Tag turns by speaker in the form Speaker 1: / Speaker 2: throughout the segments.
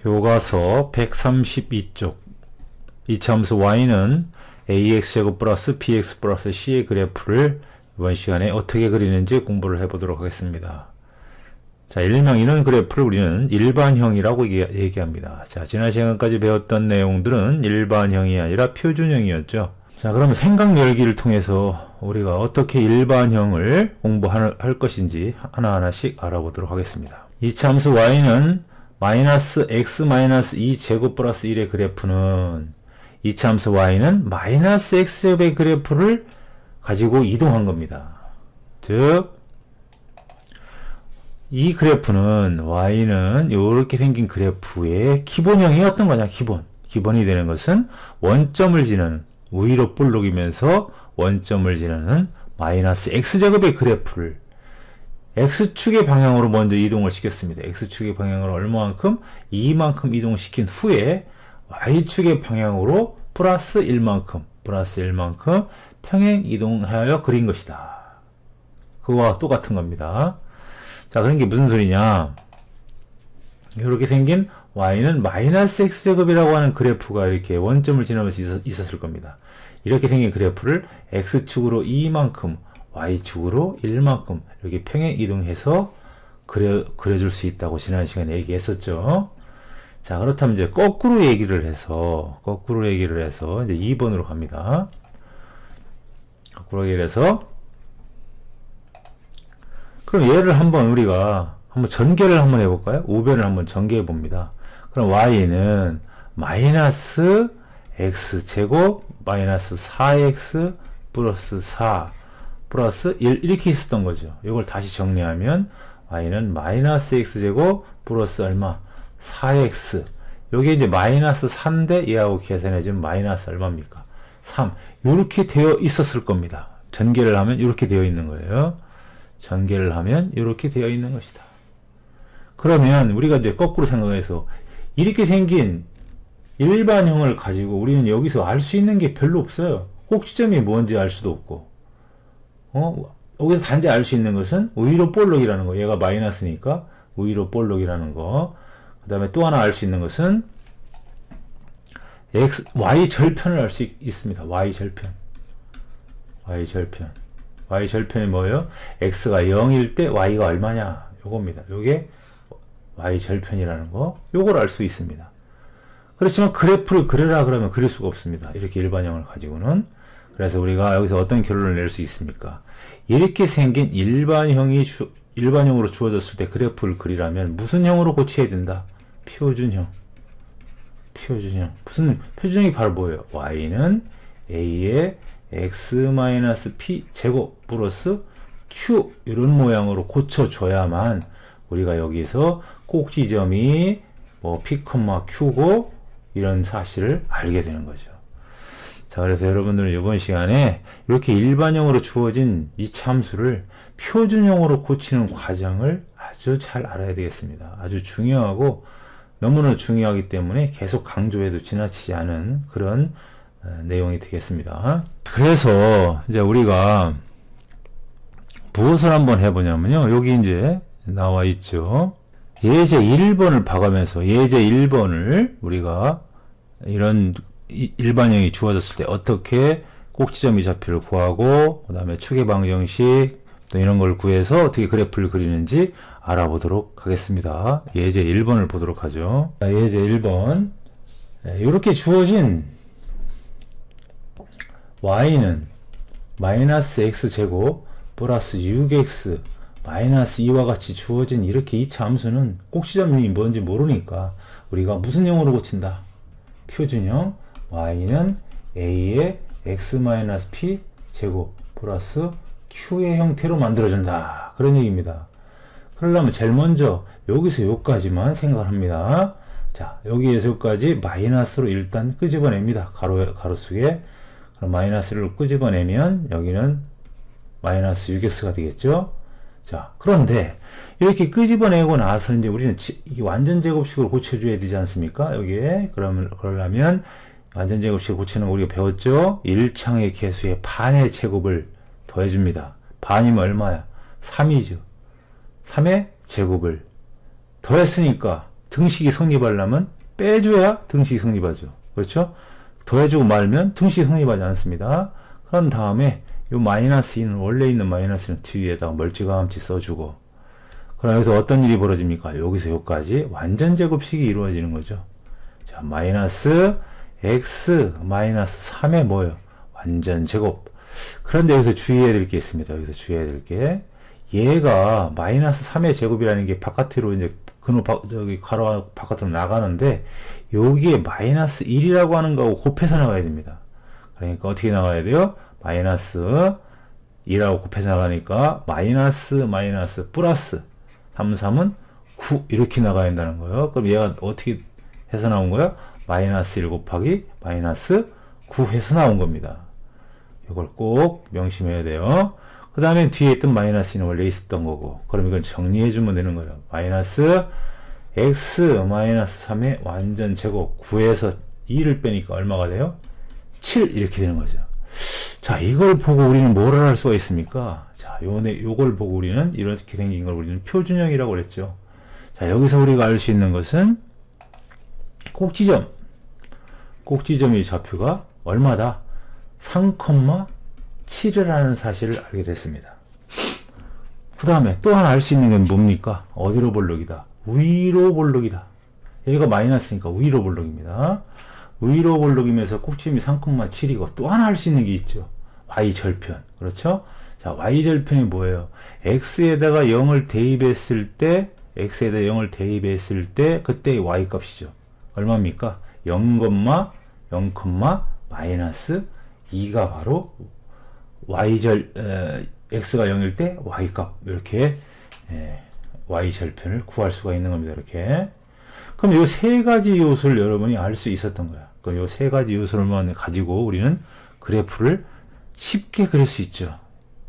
Speaker 1: 교과서 132쪽 이차함수 y는 ax제곱 플러스 bx 플러스 c의 그래프를 이번 시간에 어떻게 그리는지 공부를 해보도록 하겠습니다. 자, 일명 이런 그래프를 우리는 일반형이라고 얘기합니다. 자, 지난 시간까지 배웠던 내용들은 일반형이 아니라 표준형이었죠. 자, 그러면 생각 열기를 통해서 우리가 어떻게 일반형을 공부할 것인지 하나하나씩 알아보도록 하겠습니다. 이차함수 y는 마이너스 x 마이너스 2제곱 플러스 1의 그래프는 이차함수 y는 마이너스 x제곱의 그래프를 가지고 이동한 겁니다. 즉, 이 그래프는 y는 이렇게 생긴 그래프의 기본형이 어떤 거냐? 기본이 되는 것은 원점을 지나는 위로 볼록이면서 원점을 지나는 마이너스 x제곱의 그래프를 x축의 방향으로 먼저 이동을 시켰습니다. x축의 방향으로 얼마만큼? 2만큼 이동시킨 후에 y축의 방향으로 플러스 1만큼 평행 이동하여 그린 것이다. 그거와 똑같은 겁니다. 자, 그런 게 무슨 소리냐? 이렇게 생긴 y는 마이너스 x제곱이라고 하는 그래프가 이렇게 원점을 지나면서 있었을 겁니다. 이렇게 생긴 그래프를 x축으로 2만큼, y축으로 1만큼 이렇게 평행 이동해서 그려줄 수 있다고 지난 시간에 얘기했었죠. 자, 그렇다면 이제 거꾸로 얘기를 해서 이제 2번으로 갑니다. 거꾸로 얘기를 해서 그럼 얘를 우리가 한번 전개를 한번 해볼까요? 우변을 한번 전개해 봅니다. 그럼 y는 마이너스 x제곱 마이너스 4x 플러스 4 플러스 1 이렇게 있었던 거죠. 이걸 다시 정리하면 y는 마이너스 x제곱 플러스 얼마? 4x. 요게 이제 마이너스 4인데 얘하고 계산해주면 마이너스 얼마입니까? 3. 요렇게 되어 있었을 겁니다. 전개를 하면 이렇게 되어 있는 거예요. 전개를 하면 이렇게 되어 있는 것이다. 그러면 우리가 이제 거꾸로 생각해서 이렇게 생긴 일반형을 가지고 우리는 여기서 알 수 있는 게 별로 없어요. 꼭지점이 뭔지 알 수도 없고, 여기서 단지 알 수 있는 것은 위로 볼록이라는 거. 얘가 마이너스니까 위로 볼록이라는 거. 그 다음에 또 하나 알 수 있는 것은 y 절편을 알 수 있습니다. y 절편이 뭐예요? x가 0일 때 y가 얼마냐? 요겁니다. 요게 y 절편이라는 거. 요걸 알 수 있습니다. 그렇지만 그래프를 그려라 그러면 그릴 수가 없습니다. 이렇게 일반형을 가지고는. 그래서 우리가 여기서 어떤 결론을 낼 수 있습니까? 이렇게 생긴 일반형으로 주어졌을 때 그래프를 그리려면 무슨 형으로 고쳐야 된다? 표준형. 무슨 표준형이 바로 뭐예요? y는 a의 x-p 제곱 플러스 q 이런 모양으로 고쳐줘야만 우리가 여기서 꼭지점이 뭐 p, q고 이런 사실을 알게 되는 거죠. 자, 그래서 여러분들은 이번 시간에 이렇게 일반형으로 주어진 이 참수를 표준형으로 고치는 과정을 아주 잘 알아야 되겠습니다. 아주 중요하고 너무나 중요하기 때문에 계속 강조해도 지나치지 않은 그런 내용이 되겠습니다. 그래서 이제 우리가 무엇을 한번 해보냐면요. 여기 이제 나와 있죠. 예제 1번을 봐가면서 예제 1번을 우리가 이런 일반형이 주어졌을 때 어떻게 꼭지점 이좌표를 구하고 그 다음에 축의 방정식 또 이런 걸 구해서 어떻게 그래프를 그리는지 알아보도록 하겠습니다. 예제 1번을 보도록 하죠. 자, 예제 1번 이렇게 주어진 y는 마이너스 x제곱 플러스 6x 마이너스 2와 같이 주어진 이렇게 이차 함수는 꼭지점이 뭔지 모르니까 우리가 무슨 형으로 고친다? 표준형. y는 a의 x-p 제곱 플러스 q의 형태로 만들어준다. 그런 얘기입니다. 그러려면 제일 먼저 여기서 여기까지만 생각을 합니다. 자, 여기에서 여기까지 마이너스로 일단 끄집어냅니다. 가로 속에. 그럼 마이너스를 끄집어내면 여기는 마이너스 6x가 되겠죠. 자, 그런데 이렇게 끄집어내고 나서 이제 우리는 이게 완전 제곱식으로 고쳐줘야 되지 않습니까? 여기에. 그러려면 완전 제곱식으로 고치는 거 우리가 배웠죠? 1창의 개수의 반의 제곱을 더해줍니다. 반이면 얼마야? 3이죠. 3의 제곱을 더했으니까 등식이 성립하려면 빼줘야 등식이 성립하죠. 그렇죠? 더해주고 말면 등식이 성립하지 않습니다. 그런 다음에 요 마이너스 2는 원래 있는 마이너스는 뒤에다가 멀찌감치 써주고, 그럼 여기서 어떤 일이 벌어집니까? 여기서 여기까지 완전 제곱식이 이루어지는 거죠. 자, 마이너스 x 마이너스 3의 뭐예요? 완전 제곱. 그런데 여기서 주의해야 될 게 있습니다. 여기서 주의해야 될 게, 얘가 마이너스 3의 제곱이라는 게 바깥으로 이제 저기 가로 바깥으로 나가는데, 여기에 마이너스 1이라고 하는 거하고 곱해서 나가야 됩니다. 그러니까 어떻게 나가야 돼요? 마이너스 2라고 곱해서 나가니까 마이너스 플러스 3, 3은 9 이렇게 나가야 된다는 거예요. 그럼 얘가 어떻게 해서 나온 거예요? 마이너스 1 곱하기 마이너스 9 해서 나온 겁니다. 이걸 꼭 명심해야 돼요. 그 다음에 뒤에 있던 마이너스 2는 원래 있었던 거고, 그럼 이건 정리해주면 되는 거예요. 마이너스 x 마이너스 3의 완전 제곱 9에서 2를 빼니까 얼마가 돼요? 7 이렇게 되는 거죠. 자, 이걸 보고 우리는 뭐를 할 수가 있습니까? 자, 요걸 보고 우리는 이렇게 생긴 걸 우리는 표준형이라고 그랬죠. 자, 여기서 우리가 알 수 있는 것은 꼭지점의 좌표가 얼마다? 3,7이라는 사실을 알게 됐습니다. 그 다음에 또 하나 알 수 있는 건 뭡니까? 어디로 볼록이다? 위로 볼록이다. 여기가 마이너스니까 위로 볼록입니다. 위로 볼록이면서 꼭지점이 3,7이고, 또 하나 할 수 있는 게 있죠. y절편. 그렇죠? 자, y절편이 뭐예요? x에다가 0을 대입했을 때, 그때의 y값이죠. 얼마입니까? 0, 마이너스 2가 바로 x가 0일 때 y값. 이렇게 y절편을 구할 수가 있는 겁니다. 이렇게. 그럼 이 세 가지 요소를 여러분이 알 수 있었던 거야. 그럼 이 세 가지 요소를만 가지고 우리는 그래프를 쉽게 그릴 수 있죠.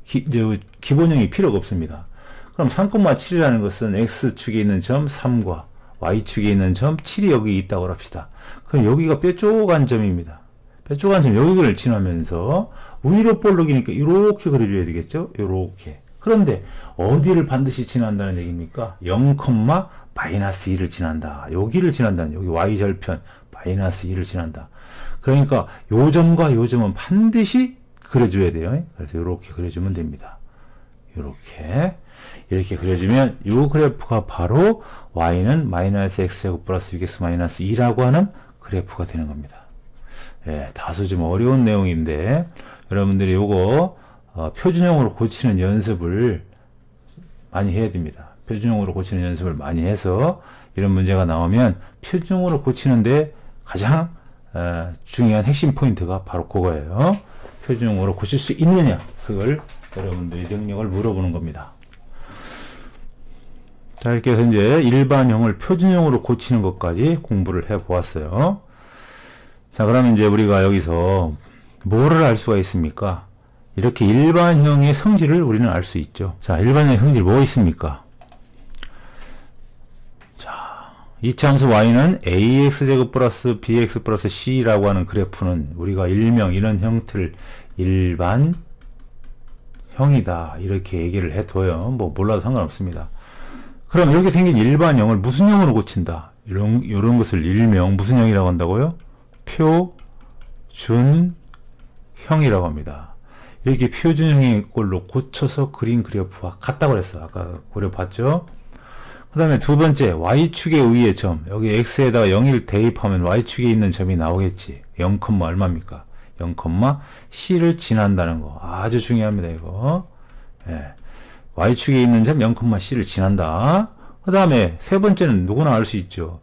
Speaker 1: 기본형이 필요가 없습니다. 그럼 3,7이라는 것은 x축에 있는 점 3과 y축에 있는 점 7이 여기 있다고 합시다. 그럼 여기가 뾰족한 점입니다. 뾰족한 점 여기를 지나면서 위로 볼록이니까 이렇게 그려줘야 되겠죠? 이렇게. 그런데 어디를 반드시 지난다는 얘기입니까? 0, 마이너스 2를 지난다. 여기를 지난다는, 여기 y절편 마이너스 2를 지난다. 그러니까 요 점과 요 점은 반드시 그려줘야 돼요. 그래서 이렇게 그려주면 됩니다. 이렇게 그려주면 이 그래프가 바로 y는 마이너스 x제곱 플러스 6x 마이너스 2라고 하는 그래프가 되는 겁니다. 예, 다소 좀 어려운 내용인데 여러분들이 요거 표준형으로 고치는 연습을 많이 해야 됩니다. 표준형으로 고치는 연습을 많이 해서 이런 문제가 나오면 표준형으로 고치는데 가장 중요한 핵심 포인트가 바로 그거예요. 표준형으로 고칠 수 있느냐, 그걸 여러분들이 능력을 물어보는 겁니다. 자, 이렇게 해서 이제 일반형을 표준형으로 고치는 것까지 공부를 해 보았어요. 자, 그러면 이제 우리가 여기서 뭐를 알 수가 있습니까? 이렇게 일반형의 성질을 우리는 알 수 있죠. 자, 일반형의 성질 뭐 있습니까? 자, 이차함수 y는 ax제곱 플러스 bx 플러스 c라고 하는 그래프는 우리가 일명 이런 형태를 일반형이다 이렇게 얘기를 해둬요. 뭐 몰라도 상관없습니다. 그럼 이렇게 생긴 일반형을 무슨 형으로 고친다? 이런 것을 일명 무슨 형이라고 한다고요? 표준형이라고 합니다. 이렇게 표준형의 걸로 고쳐서 그린 그래프와 같다고 그랬어. 아까 그래프 봤죠? 그 다음에 두 번째, y축에 의의 점. 여기 x에다가 0을 대입하면 y축에 있는 점이 나오겠지. 0, 얼마입니까? 0, c를 지난다는 거. 아주 중요합니다, 이거. 예. y축에 있는 점 0, c를 지난다. 그 다음에 세 번째는 누구나 알 수 있죠.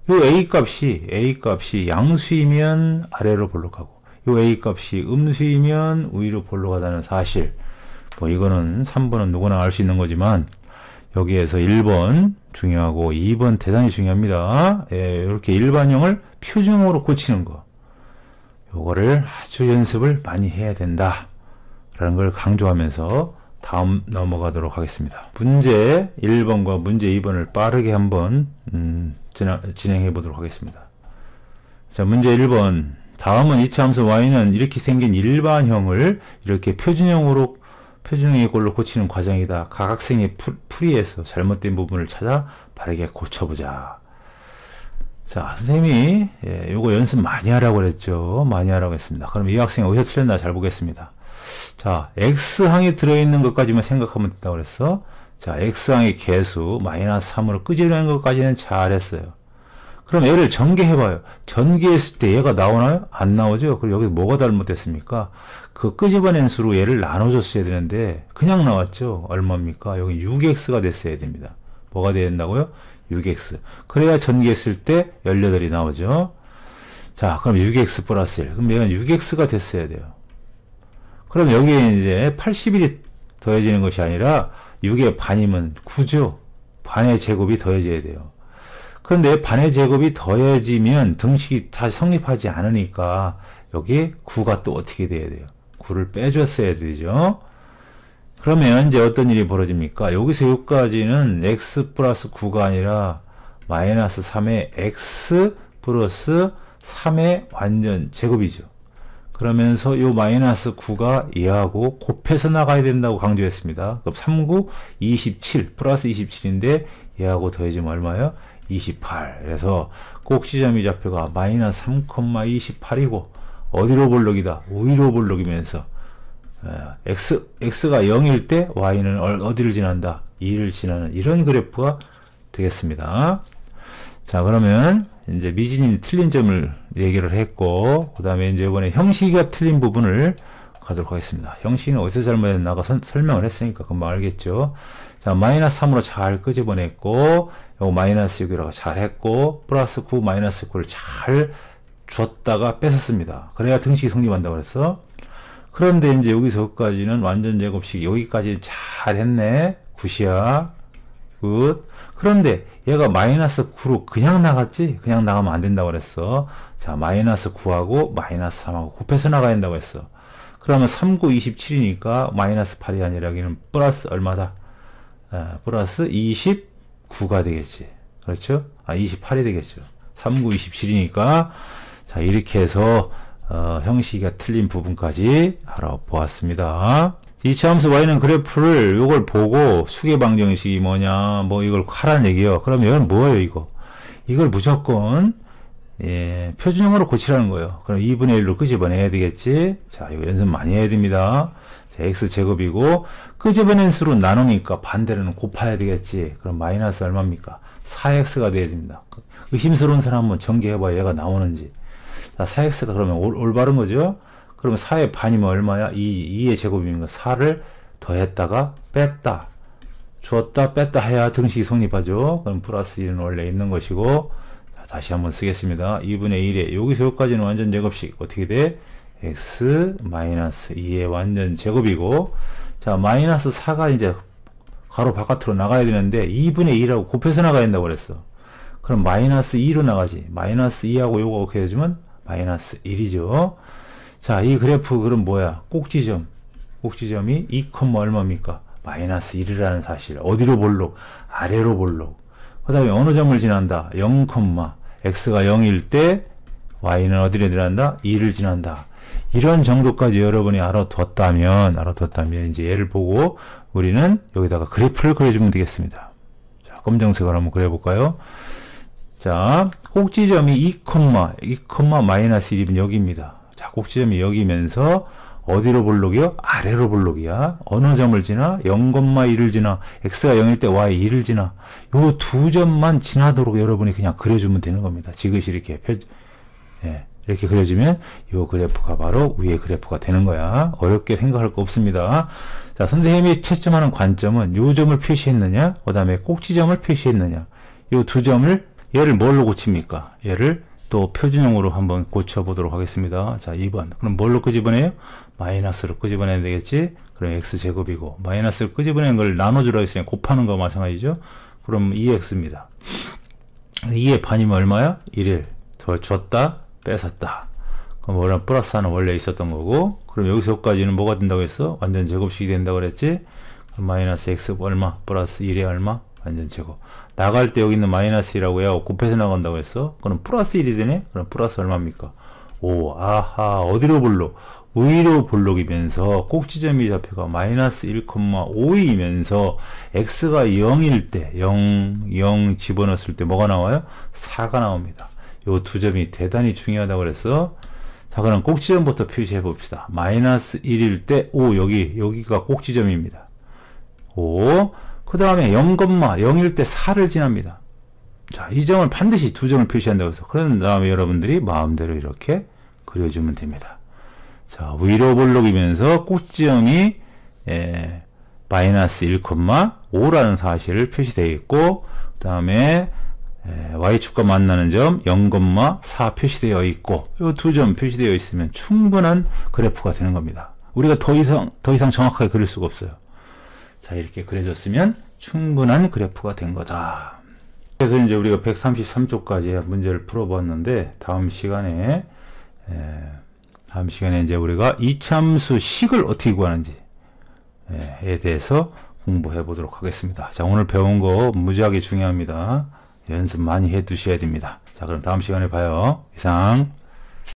Speaker 1: 요 a값이 양수이면 아래로 볼록하고, 요 a값이 음수이면 위로 볼록하다는 사실. 뭐 이거는 3번은 누구나 알 수 있는 거지만 여기에서 1번 중요하고 2번 대단히 중요합니다. 예, 이렇게 일반형을 표준형으로 고치는 거. 요거를 아주 연습을 많이 해야 된다. 라는 걸 강조하면서 다음 넘어가도록 하겠습니다. 문제 1번과 문제 2번을 빠르게 한번 진행해 보도록 하겠습니다. 자, 문제 1번. 다음은 이차함수 y는 이렇게 생긴 일반형을 이렇게 표준형의 걸로 고치는 과정이다. 각 학생의 풀이에서 잘못된 부분을 찾아 바르게 고쳐보자. 자, 선생님이 요거 연습 많이 하라고 그랬죠. 많이 하라고 했습니다. 그럼 이 학생이 어디서 틀렸나 잘 보겠습니다. 자, X항에 들어있는 것까지만 생각하면 된다고 그랬어. 자, X항의 개수 마이너스 3으로 끄집어내는 것까지는 잘했어요. 그럼 얘를 전개해봐요. 전개했을 때 얘가 나오나요? 안 나오죠? 그리고 여기 뭐가 잘못됐습니까? 그 끄집어낸 수로 얘를 나눠줬어야 되는데 그냥 나왔죠? 얼마입니까? 여기 6X가 됐어야 됩니다. 뭐가 돼야 된다고요? 6X. 그래야 전개했을 때 18이 나오죠. 자, 그럼 6X 플러스 1. 그럼 얘는 6X가 됐어야 돼요. 그럼 여기에 이제 81이 더해지는 것이 아니라 6의 반이면 9죠. 반의 제곱이 더해져야 돼요. 그런데 반의 제곱이 더해지면 등식이 다시 성립하지 않으니까 여기 9가 또 어떻게 돼야 돼요? 9를 빼줬어야 되죠. 그러면 이제 어떤 일이 벌어집니까? 여기서 여기까지는 x 플러스 9가 아니라 마이너스 3의 x 플러스 3의 완전 제곱이죠. 그러면서 요 마이너스 9가 얘하고 곱해서 나가야 된다고 강조했습니다. 그럼 39, 27 플러스 27인데 얘하고 더해지면 얼마예요? 28. 그래서 꼭지점이 좌표가 마이너스 3,28이고 어디로 볼록이다? 우위로 볼록이면서 x가 0일 때 y는 어디를 지난다? 2를 지나는 이런 그래프가 되겠습니다. 자, 그러면 이제 미진이 틀린 점을 얘기를 했고, 그 다음에 이제 이번에 형식이 틀린 부분을 가도록 하겠습니다. 형식은 어디서 잘못했나가 설명을 했으니까 금방 알겠죠. 자, 마이너스 3으로 잘 끄집어냈고, 요거 마이너스 6이라고 잘 했고, 플러스 9, 마이너스 9를 잘 줬다가 뺏었습니다. 그래야 등식이 성립한다고 그랬어. 그런데 이제 여기서 여기까지는 완전 제곱식, 여기까지 잘 했네. 굿이야. 굿. 그런데 얘가 마이너스 9로 그냥 나갔지? 그냥 나가면 안 된다고 그랬어. 자, 마이너스 9하고 마이너스 3하고 곱해서 나가야 된다고 했어. 그러면 3, 9, 27이니까 마이너스 8이 아니라 여기는 플러스 얼마다? 플러스 29가 되겠지. 그렇죠? 28이 되겠죠. 3, 9, 27이니까. 자, 이렇게 해서 형식이 틀린 부분까지 알아보았습니다. 이차함수 y는 그래프를 요걸 보고 수계방정식이 뭐냐 뭐 이걸 하라는 얘기예요. 그럼 이건 뭐예요? 이걸 무조건 표준형으로 고치라는 거예요. 그럼 2분의 1로 끄집어내야 되겠지. 자, 이거 연습 많이 해야 됩니다. 자, x제곱이고 끄집어낸 수로 나누니까 반대로는 곱해야 되겠지. 그럼 마이너스 얼마입니까? 4x가 돼야 됩니다. 의심스러운 사람 한번 전개해봐야 얘가 나오는지. 자, 4x가 그러면 올바른 거죠? 그러면 4의 반이면 얼마야? 2의 제곱이니까 4를 더했다가 뺐다. 줬다 뺐다 해야 등식이 성립하죠. 그럼 플러스 1은 원래 있는 것이고, 자, 다시 한번 쓰겠습니다. 2분의 1에 여기서 여기까지는 완전 제곱식 어떻게 돼? x 마이너스 2의 완전 제곱이고, 자, 마이너스 4가 이제 가로 바깥으로 나가야 되는데 2분의 2라고 곱해서 나가야 된다고 그랬어. 그럼 마이너스 2로 나가지. 마이너스 2하고 요거 곱해 주면 마이너스 1이죠. 자, 이 그래프 그럼 뭐야? 꼭지점이 2, 얼마입니까? 마이너스 1이라는 사실. 어디로 볼록? 아래로 볼록. 그 다음에 어느 점을 지난다? 0, x가 0일 때 y는 어디를 지난다? 2를 지난다. 이런 정도까지 여러분이 알아뒀다면 이제 얘를 보고 우리는 여기다가 그래프를 그려주면 되겠습니다. 자, 검정색으로 한번 그려볼까요? 자, 꼭지점이 2, 마이너스 1이면 여기입니다. 자, 꼭지점이 여기면서 어디로 볼록이요? 아래로 볼록이야. 어느 점을 지나? 0, 1을 지나. x가 0일 때 y 2를 지나. 요 두 점만 지나도록 여러분이 그냥 그려주면 되는 겁니다. 지그시 이렇게 이렇게 그려주면 요 그래프가 바로 위의 그래프가 되는 거야. 어렵게 생각할 거 없습니다. 자, 선생님이 채점하는 관점은 요 점을 표시했느냐, 그 다음에 꼭지점을 표시했느냐. 요 두 점을 얘를 뭘로 고칩니까? 얘를 또 표준형으로 한번 고쳐보도록 하겠습니다. 자, 2번. 그럼 뭘로 끄집어내요? 마이너스로 끄집어내야 되겠지? 그럼 x제곱이고, 마이너스를 끄집어내는 걸 나눠주라 했으니 곱하는 거 마찬가지죠? 그럼 2x입니다. 2의 반이면 얼마야? 1을 더 줬다, 뺏었다. 그럼 뭐랑 플러스 하나 원래 있었던 거고, 그럼 여기서 여기까지는 뭐가 된다고 했어? 완전 제곱식이 된다고 그랬지? 그럼 마이너스 x 얼마? 플러스 1에 얼마? 완전 제곱. 나갈 때 여기 있는 마이너스 1이라고 해야 곱해서 나간다고 했어? 그럼 플러스 1이 되네? 그럼 플러스 얼마입니까? 5. 아하, 어디로 볼록? 위로 볼록이면서 꼭지점이 좌표가 마이너스 1,5이면서 x가 0일 때 0 집어넣었을 때 뭐가 나와요? 4가 나옵니다. 요 두 점이 대단히 중요하다고 그랬어. 자, 그럼 꼭지점부터 표시해 봅시다. 마이너스 1일 때, 오, 여기가 꼭지점입니다. 5. 그 다음에 0,0일 때 4를 지납니다. 자, 이 점을 반드시 두 점을 표시한다고 해서, 그런 다음에 여러분들이 마음대로 이렇게 그려주면 됩니다. 자, 위로 볼록이면서 꼭지점이 마이너스 1,5라는 사실을 표시되어 있고, 그 다음에 y축과 만나는 점 0,4 표시되어 있고, 이 두 점 표시되어 있으면 충분한 그래프가 되는 겁니다. 우리가 더 이상 정확하게 그릴 수가 없어요. 자, 이렇게 그려졌으면 충분한 그래프가 된 거다. 그래서 이제 우리가 133쪽까지 문제를 풀어봤는데, 다음 시간에 이제 우리가 이참수 식을 어떻게 구하는지에 대해서 공부해 보도록 하겠습니다. 자, 오늘 배운 거 무지하게 중요합니다. 연습 많이 해 두셔야 됩니다. 자, 그럼 다음 시간에 봐요. 이상.